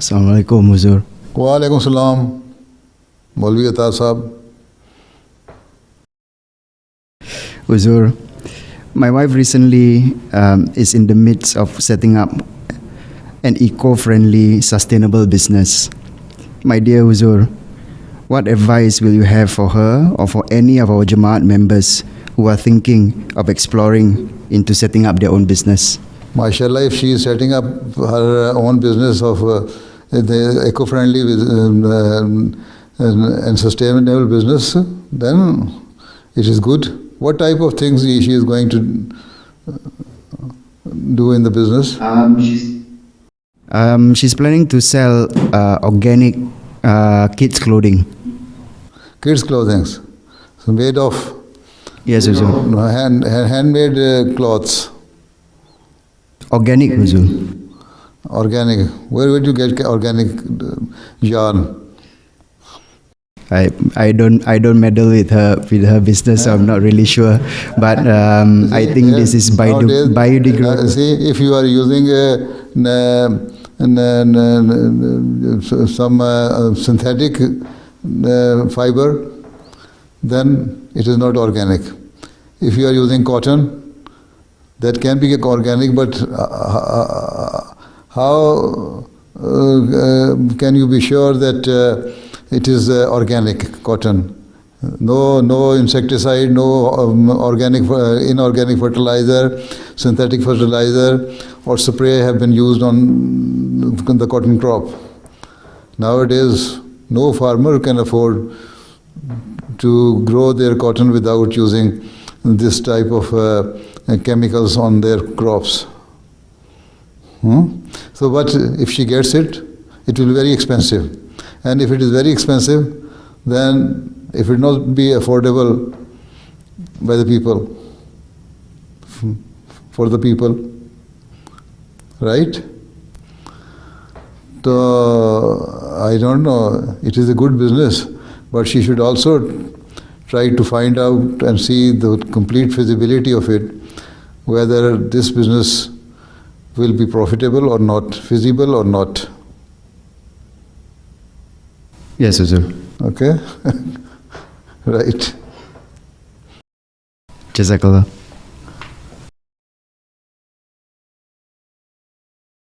Assalamu alaikum, Huzoor. Walaikum salam, Maulvi Atar Sahab. Huzoor, my wife recently is in the midst of setting up an eco-friendly, sustainable business. My dear Huzoor, what advice will you have for her or for any of our Jamaat members who are thinking of exploring into setting up their own business? MashaAllah, if she is setting up her own business of the eco-friendly and sustainable business, then it is good. What type of things she is going to do in the business? She's planning to sell organic kids' clothing. Kids' clothing, so made of Yes, Huzoor. handmade cloths. Organic, Huzoor. Organic. Where would you get organic yarn? I don't meddle with her business, so I'm not really sure. But I think this is biodegradable. See, if you are using some synthetic fiber, then it is not organic. If you are using cotton, that can be organic, but how can you be sure that it is organic cotton? No insecticide, no inorganic fertilizer, synthetic fertilizer or spray have been used on the cotton crop. Nowadays, no farmer can afford to grow their cotton without using this type of chemicals on their crops. So, but if she gets it, it will be very expensive. And if it is very expensive, then it will not be affordable by the people, for the people, right? So, I don't know, it is a good business, but she should also try to find out and see the complete feasibility of it, whether this business will be profitable or not, feasible or not. Yes, Huzoor. Okay? Right. Jazakallah.